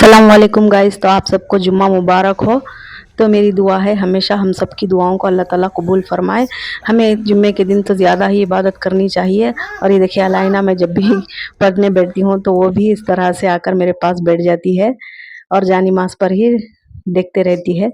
अस्सलाम वालेकुम गाइस। तो आप सबको जुम्मा मुबारक हो। तो मेरी दुआ है हमेशा हम सब की दुआओं को अल्लाह ताला कबूल फरमाए। हमें जुम्मे के दिन तो ज़्यादा ही इबादत करनी चाहिए। और ये देखिए अलाइना, मैं जब भी पढ़ने बैठती हूँ तो वो भी इस तरह से आकर मेरे पास बैठ जाती है और जानी माज पर ही देखते रहती है।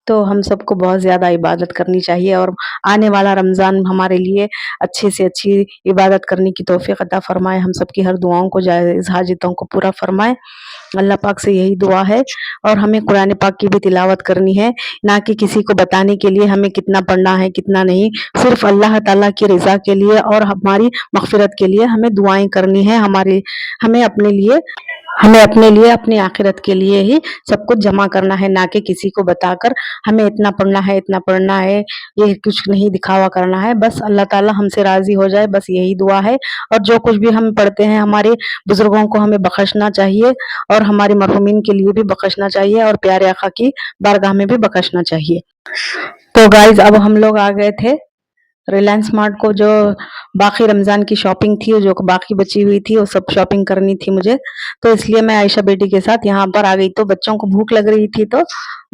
तो हम सबको बहुत ज़्यादा इबादत करनी चाहिए और आने वाला रमज़ान हमारे लिए अच्छे से अच्छी इबादत करने की तौफ़ीक़ अता फ़रमाए। हम सबकी हर दुआओं को, जायज़ हाजतों को पूरा फ़रमाए। अल्लाह पाक से यही दुआ है। और हमें कुरान पाक की भी तिलावत करनी है, ना कि किसी को बताने के लिए हमें कितना पढ़ना है कितना नहीं। सिर्फ अल्लाह ताला की रज़ा के लिए और हमारी मग़फ़िरत के लिए हमें दुआएं करनी है। हमें अपने लिए अपनी आखिरत के लिए ही सब कुछ जमा करना है, ना कि किसी को बताकर हमें इतना पढ़ना है, ये कुछ नहीं दिखावा करना है। बस अल्लाह ताला हमसे राज़ी हो जाए, बस यही दुआ है। और जो कुछ भी हम पढ़ते हैं हमारे बुजुर्गों को हमें बख्शना चाहिए और हमारे मरहुमीन के लिए भी बख्शना चाहिए और प्यारे आका की बारगाह में भी बख्शना चाहिए। तो गाइज अब हम लोग आ गए थे रिलायंस स्मार्ट को। जो बाकी रमज़ान की शॉपिंग थी, जो बाकी बची हुई थी, वो सब शॉपिंग करनी थी मुझे, तो इसलिए मैं आयशा बेटी के साथ यहाँ पर आ गई। तो बच्चों को भूख लग रही थी तो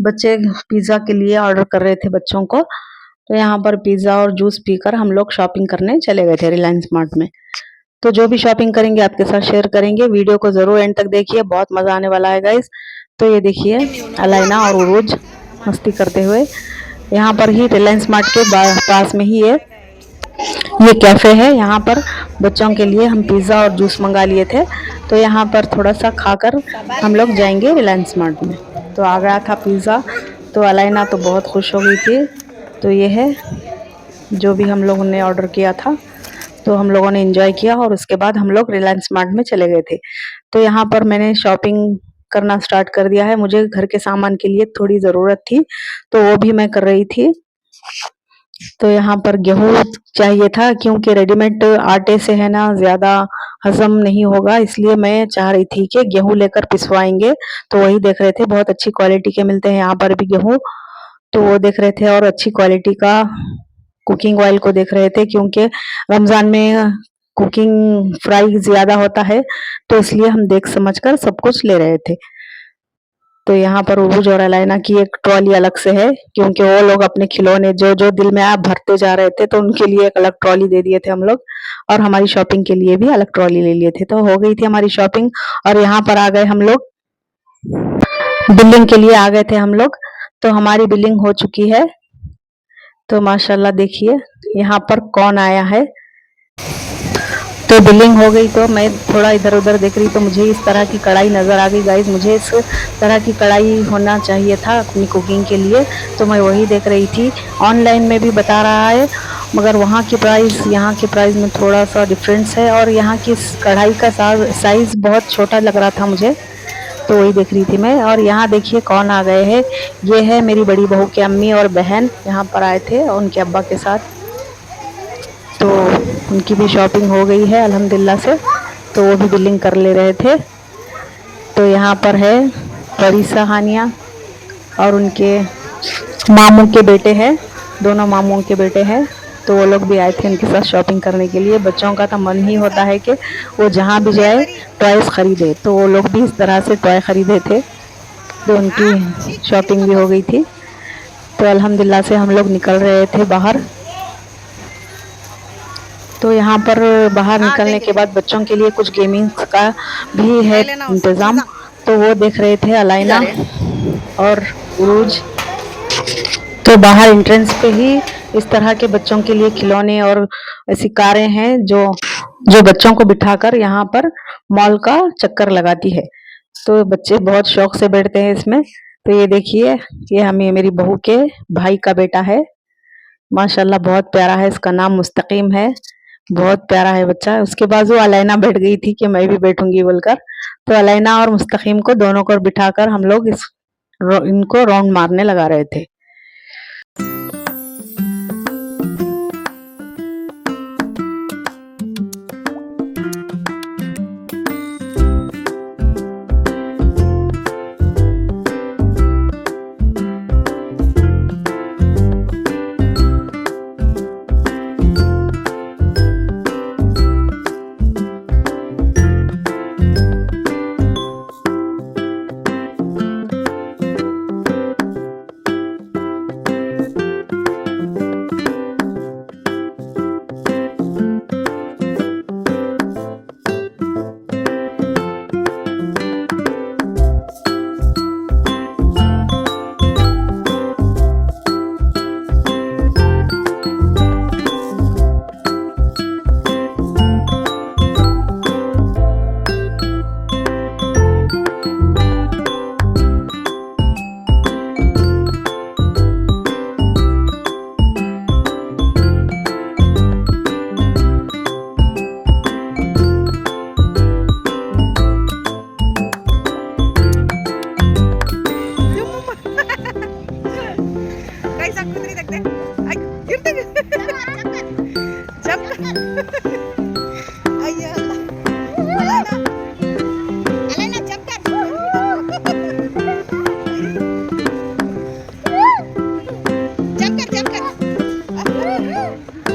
बच्चे पिज़्ज़ा के लिए ऑर्डर कर रहे थे बच्चों को। तो यहाँ पर पिज़्ज़ा और जूस पीकर हम लोग शॉपिंग करने चले गए थे रिलायंस स्मार्ट में। तो जो भी शॉपिंग करेंगे आपके साथ शेयर करेंगे। वीडियो को ज़रूर एंड तक देखिए, बहुत मज़ा आने वाला है गाइस। तो ये देखिए अलाइना और उरूज मस्ती करते हुए यहाँ पर ही रिलायंस स्मार्ट के पास में ही ये कैफ़े है। यहाँ पर बच्चों के लिए हम पिज़्ज़ा और जूस मंगा लिए थे। तो यहाँ पर थोड़ा सा खाकर हम लोग जाएंगे रिलायंस स्मार्ट में। तो आ गया था पिज़्ज़ा, तो अलाइना तो बहुत खुश हो गई थी। तो ये है जो भी हम लोगों ने ऑर्डर किया था, तो हम लोगों ने एंजॉय किया और उसके बाद हम लोग रिलायंस स्मार्ट में चले गए थे। तो यहाँ पर मैंने शॉपिंग करना स्टार्ट कर दिया है। मुझे घर के सामान के लिए थोड़ी ज़रूरत थी, तो वो भी मैं कर रही थी। तो यहाँ पर गेहूँ चाहिए था, क्योंकि रेडीमेड आटे से है ना ज़्यादा हजम नहीं होगा, इसलिए मैं चाह रही थी कि गेहूँ लेकर पिसवाएंगे। तो वही देख रहे थे, बहुत अच्छी क्वालिटी के मिलते हैं यहाँ पर भी गेहूँ, तो वो देख रहे थे। और अच्छी क्वालिटी का कुकिंग ऑयल को देख रहे थे, क्योंकि रमज़ान में कुकिंग फ्राई ज़्यादा होता है, तो इसलिए हम देख समझ कर सब कुछ ले रहे थे। तो यहाँ पर उरूज और अलाइना की एक ट्रॉली अलग से है, क्योंकि वो लोग अपने खिलौने जो जो दिल में आप भरते जा रहे थे, तो उनके लिए एक अलग ट्रॉली दे दिए थे हम लोग। और हमारी शॉपिंग के लिए भी अलग ट्रॉली ले लिए थे। तो हो गई थी हमारी शॉपिंग और यहाँ पर आ गए हम लोग, बिलिंग के लिए आ गए थे हम लोग। तो हमारी बिलिंग हो चुकी है। तो माशाल्लाह देखिए यहाँ पर कौन आया है। तो बिलिंग हो गई, तो मैं थोड़ा इधर उधर देख रही, तो मुझे इस तरह की कढ़ाई नज़र आ गई गाइज। मुझे इस तरह की कढ़ाई होना चाहिए था अपनी कुकिंग के लिए, तो मैं वही देख रही थी। ऑनलाइन में भी बता रहा है, मगर वहाँ की प्राइस यहाँ के प्राइस में थोड़ा सा डिफरेंस है। और यहाँ की कढ़ाई का साइज़ बहुत छोटा लग रहा था मुझे, तो वही देख रही थी मैं। और यहाँ देखिए कौन आ गए हैं। ये है मेरी बड़ी बहू के अम्मी और बहन, यहाँ पर आए थे और उनके अब्बा के साथ। तो उनकी भी शॉपिंग हो गई है अल्हम्दुलिल्लाह से, तो वो भी बिलिंग कर ले रहे थे। तो यहाँ पर है परिसा हानिया और उनके मामू के बेटे हैं, दोनों मामुओं के बेटे हैं। तो वो लोग भी आए थे उनके साथ शॉपिंग करने के लिए। बच्चों का तो मन ही होता है कि वो जहाँ भी जाए टॉयज़ ख़रीदे, तो वो लोग भी इस तरह से टॉय ख़रीदे थे। तो उनकी शॉपिंग भी हो गई थी। तो अल्हम्दुलिल्लाह से हम लोग निकल रहे थे बाहर। तो यहाँ पर बाहर निकलने के बाद बच्चों के लिए कुछ गेमिंग का भी है इंतज़ाम, तो वो देख रहे थे अलाइना और उरूज। तो बाहर एंट्रेंस पे ही इस तरह के बच्चों के लिए खिलौने और ऐसी कारें हैं जो जो बच्चों को बिठाकर यहाँ पर मॉल का चक्कर लगाती है। तो बच्चे बहुत शौक से बैठते हैं इसमें। तो ये देखिए, ये हमें मेरी बहू के भाई का बेटा है, माशाल्लाह बहुत प्यारा है। इसका नाम मुस्तकीम है, बहुत प्यारा है बच्चा। उसके बाजू अलाइना बैठ गई थी कि मैं भी बैठूंगी बोलकर। तो अलाइना और मुस्तकीम को दोनों को बिठाकर हम लोग इनको राउंड मारने लगा रहे थे। अय्या अलाना अलाना जंप हल्का हल्का बच्चे के ऊपर गिरेगा हल्का मेरे फर्स्ट टाइम एंट्री है इसमें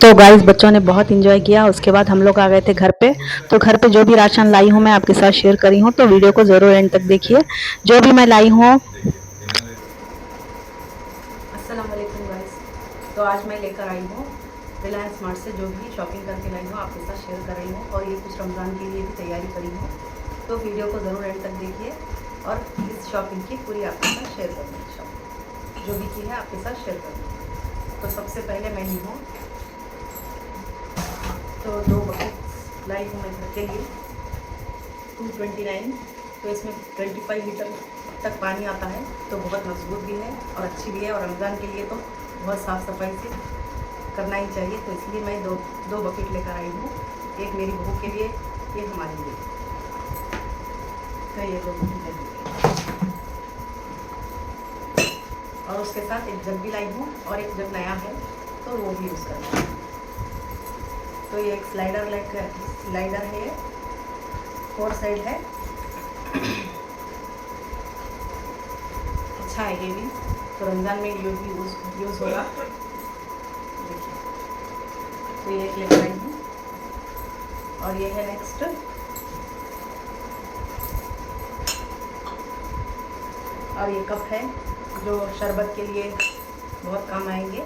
तो गाइस बच्चों ने बहुत एंजॉय किया। उसके बाद हम लोग आ गए थे घर पे। तो घर पे जो भी राशन लाई हूँ मैं आपके साथ शेयर करी हूँ, तो वीडियो को ज़रूर एंड तक देखिए। जो भी मैं लाई हूँ। अस्सलाम वालेकुम गाइस। तो आज मैं लेकर आई हूँ रिलायंस स्मार्ट से जो भी शॉपिंग करके लाई हूँ आपके साथ शेयर कर रही हूँ, और ये कुछ रमज़ान के लिए भी तैयारी करी हूँ। तो वीडियो को ज़रूर एंड तक देखिए और इस शॉपिंग की पूरी आपके साथ शेयर करूँगी। शॉपिंग जो भी की है आपके साथ शेयर करूँगी। तो सबसे पहले मैं ली हूँ तो 2 बकेट लाई हूँ मैं घर के लिए 229। तो इसमें 25 लीटर तक पानी आता है, तो बहुत मजबूत भी है और अच्छी भी है, और रमज़ान के लिए तो बहुत साफ़ सफाई से करना ही चाहिए। तो इसलिए मैं दो बकेट लेकर आई हूँ, एक मेरी बहू के लिए, एक हमारे लिए। तो ये 2 बकेट ले लूँगी, और उसके साथ एक जग भी लाई हूँ, और एक जग नया है तो वो भी यूज़ करना है। तो ये एक स्लाइडर है, ये 4 साइड है, अच्छा है ये भी। तो रमज़ान में ये भी यूज़ होगा। देखिए, तो ये एक लेकर आई हूँ, और ये है नेक्स्ट। और ये कप है जो शरबत के लिए बहुत काम आएंगे।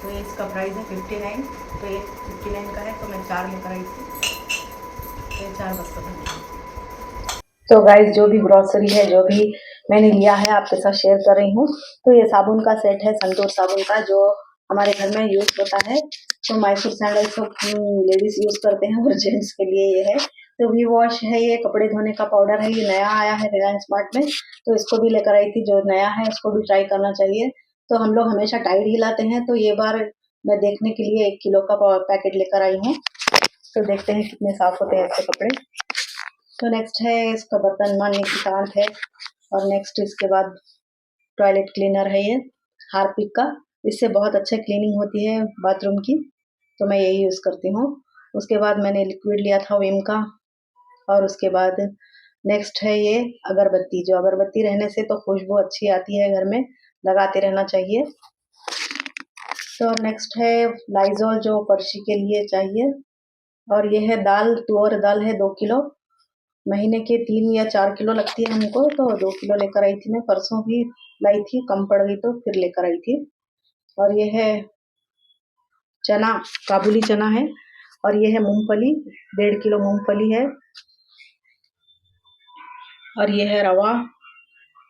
तो ये इसका प्राइस है 59। तो ये 59 का है, तो मैं 4 लेकर आई थी। तो ये 4 बस पसंद है। तो गाइस जो भी ग्रॉसरी है, जो भी मैंने लिया है आपके साथ शेयर कर रही हूँ। तो ये साबुन का सेट है, संतूर साबुन का, जो हमारे घर में यूज़ होता है। तो मैसूर सैंडल सब लेडीज़ यूज़ करते हैं, और जेंट्स के लिए ये है। तो वी वॉश है, ये कपड़े धोने का पाउडर है, ये नया आया है रिलायंस स्मार्ट में। तो इसको भी लेकर आई थी, जो नया है उसको भी ट्राई करना चाहिए। तो हम लोग हमेशा टाइड ही लाते हैं, तो ये बार मैं देखने के लिए 1 किलो का पैकेट लेकर आई हूँ। तो देखते हैं कितने साफ होते हैं इसके कपड़े। तो नेक्स्ट है इसका बर्तन मांजने की टांट है, और नेक्स्ट इसके बाद टॉयलेट क्लीनर है, ये हार्पिक का। इससे बहुत अच्छा क्लीनिंग होती है बाथरूम की, तो मैं यही यूज़ करती हूँ। उसके बाद मैंने लिक्विड लिया था विम का, और उसके बाद नेक्स्ट है ये अगरबत्ती। जो अगरबत्ती रहने से तो खुशबू अच्छी आती है, घर में लगाते रहना चाहिए। तो नेक्स्ट है लाइजॉल, जो पर्ची के लिए चाहिए। और ये है दाल, तुअर दाल है 2 किलो। महीने के 3 या 4 किलो लगती है हमको, तो 2 किलो लेकर आई थी मैं। परसों भी लाई थी, कम पड़ गई तो फिर लेकर आई थी। और ये है चना, काबुली चना है, और ये है मूंगफली, 1.5 किलो मूंगफली है। और ये है रवा,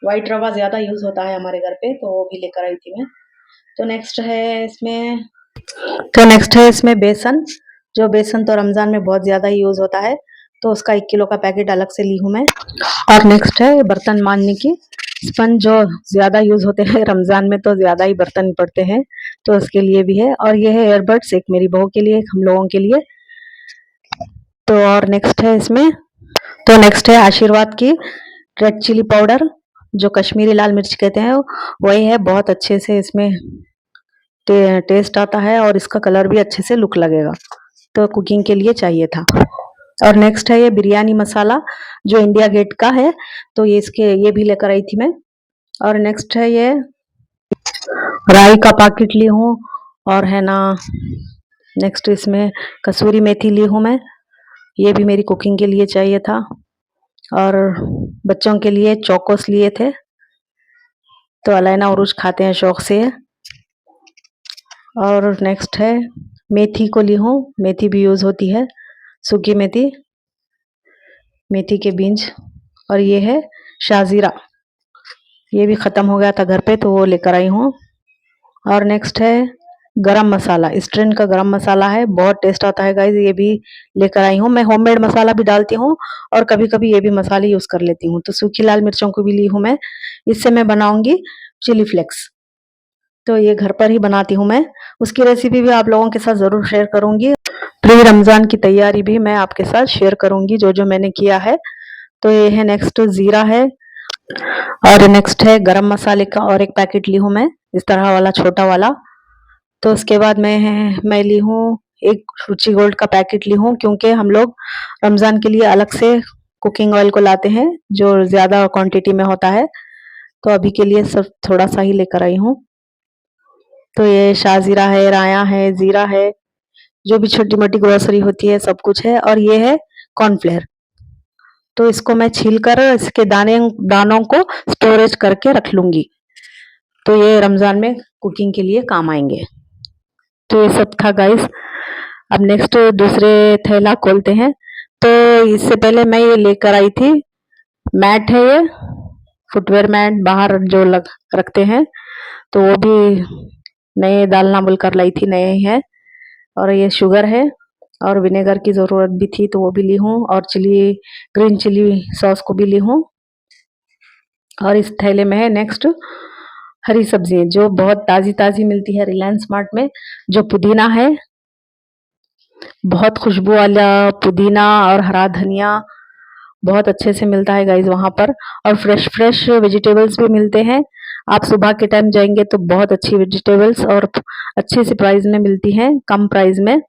वाइट रवा ज़्यादा यूज़ होता है हमारे घर पे, तो वो भी लेकर आई थी मैं। तो नेक्स्ट है इसमें बेसन। जो बेसन तो रमज़ान में बहुत ज़्यादा ही यूज़ होता है, तो उसका 1 किलो का पैकेट अलग से ली हूँ मैं। और नेक्स्ट है बर्तन मांजने की स्पंज, जो ज़्यादा यूज़ होते हैं रमज़ान में, तो ज़्यादा ही बर्तन पड़ते हैं, तो उसके लिए भी है। और ये है एयरबड्स, एक मेरी बहू के लिए, एक हम लोगों के लिए। तो और नेक्स्ट है आशीर्वाद की रेड चिली पाउडर, जो कश्मीरी लाल मिर्च कहते हैं, वही है। बहुत अच्छे से इसमें टेस्ट आता है, और इसका कलर भी अच्छे से लुक लगेगा, तो कुकिंग के लिए चाहिए था। और नेक्स्ट है ये बिरयानी मसाला, जो इंडिया गेट का है, तो ये भी लेकर आई थी मैं। और नेक्स्ट है ये राई का पैकेट ली हूँ, और है ना नेक्स्ट इसमें कसूरी मेथी ली हूँ मैं, ये भी मेरी कुकिंग के लिए चाहिए था। और बच्चों के लिए चोकोस लिए थे, तो अलैना उरुज खाते हैं शौक से। और नेक्स्ट है मेथी को ली हूँ, मेथी भी यूज़ होती है, सूखी मेथी, मेथी के बीज। और ये है शाजीरा, ये भी ख़त्म हो गया था घर पे, तो वो लेकर आई हूँ। और नेक्स्ट है गरम मसाला, स्ट्रेन का गरम मसाला है, बहुत टेस्ट आता है गाइस। ये भी लेकर आई हूँ। मैं होममेड मसाला भी डालती हूँ और कभी-कभी ये भी मसाले यूज़ कर लेती हूँ। तो सूखी लाल मिर्चों को भी ली हूँ मैं। इससे मैं बनाऊँगी चिली फ्लेक्स। तो ये घर पर ही बनाती हूँ मैं। उसकी रेसिपी भी आप लोगों के साथ ज़रूर शेयर करूँगी। प्री रमज़ान की तैयारी भी मैं आपके साथ शेयर करूँगी, जो-जो मैंने किया है। तो ये है नेक्स्ट ज़ीरा है और नेक्स्ट है गरम मसाले का और एक पैकेट ली हूँ मैं, इस तरह वाला छोटा वाला। तो उसके बाद मैं ली हूँ एक रुचि गोल्ड का पैकेट ली हूँ, क्योंकि हम लोग रमज़ान के लिए अलग से कुकिंग ऑयल को लाते हैं, जो ज़्यादा क्वांटिटी में होता है। तो अभी के लिए सिर्फ थोड़ा-सा ही लेकर आई हूँ। तो ये शाज़ीरा है, राया है, ज़ीरा है, जो भी छोटी-मोटी ग्रोसरी होती है सब कुछ है और ये है कॉर्नफ्लेयर। तो इसको मैं छीलकर इसके दानों को स्टोरेज करके रख लूँगी। तो ये रमज़ान में कुकिंग के लिए काम आएँगे। तो ये सब था गाइस। अब नेक्स्ट दूसरे थैला खोलते हैं। तो इससे पहले मैं ये लेकर आई थी, मैट है ये, फुटवियर मैट बाहर जो लग रखते हैं। तो वो भी नए डालना बोलकर लाई थी, नए ही है। और ये शुगर है और विनेगर की ज़रूरत भी थी तो वो भी ली हूँ और ग्रीन चिली सॉस को भी ली हूँ। और इस थैले में है नेक्स्ट हरी सब्जियाँ, जो बहुत ताज़ी-ताज़ी मिलती है रिलायंस स्मार्ट में। जो पुदीना है, बहुत खुशबू वाला पुदीना और हरा धनिया बहुत अच्छे से मिलता है गाइस वहाँ पर। और फ्रेश वेजिटेबल्स भी मिलते हैं। आप सुबह के टाइम जाएंगे तो बहुत अच्छी वेजिटेबल्स और अच्छे से प्राइस में मिलती हैं, कम प्राइस में।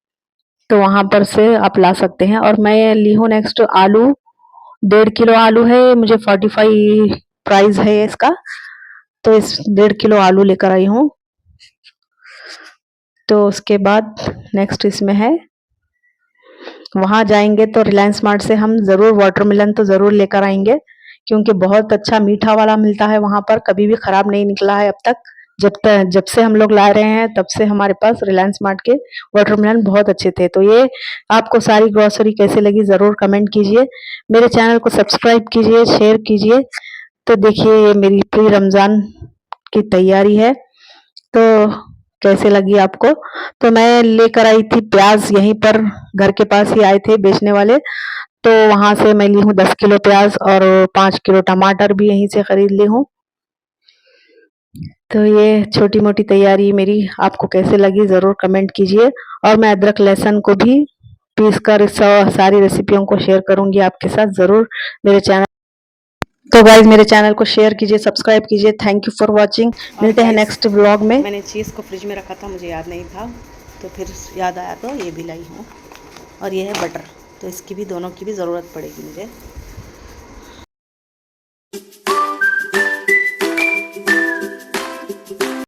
तो वहाँ पर से आप ला सकते हैं। और मैं ली हूँ नेक्स्ट आलू, 1.5 किलो आलू है, मुझे 45 प्राइस है इसका। तो इस 1.5 किलो आलू लेकर आई हूँ। तो उसके बाद नेक्स्ट इसमें है, वहाँ जाएंगे तो रिलायंस स्मार्ट से हम ज़रूर वाटरमेलन तो ज़रूर लेकर आएंगे, क्योंकि बहुत अच्छा मीठा वाला मिलता है वहाँ पर, कभी भी ख़राब नहीं निकला है अब तक। जब से हम लोग ला रहे हैं तब से हमारे पास रिलायंस स्मार्ट के वाटरमेलन बहुत अच्छे थे। तो ये आपको सारी ग्रोसरी कैसे लगी ज़रूर कमेंट कीजिए। मेरे चैनल को सब्सक्राइब कीजिए, शेयर कीजिए। तो देखिए ये मेरी प्री रमज़ान की तैयारी है। तो कैसे लगी आपको? तो मैं लेकर आई थी प्याज, यहीं पर घर के पास ही आए थे बेचने वाले। तो वहां से मैं ली हूँ 10 किलो प्याज और 5 किलो टमाटर भी यहीं से खरीद ली हूँ। तो ये छोटी मोटी तैयारी मेरी आपको कैसे लगी ज़रूर कमेंट कीजिए। और मैं अदरक लहसुन को भी पीस कर सारी रेसिपियों को शेयर करूंगी आपके साथ ज़रूर मेरे चैनल। तो गाइज मेरे चैनल को शेयर कीजिए, सब्सक्राइब कीजिए। Thank you for watching. मिलते हैं नेक्स्ट व्लॉग में। मैंने चीज़ को फ्रिज में रखा था, मुझे याद नहीं था, तो फिर याद आया तो ये भी लाई हूँ। और ये है बटर, तो इसकी भी दोनों की भी ज़रूरत पड़ेगी मुझे।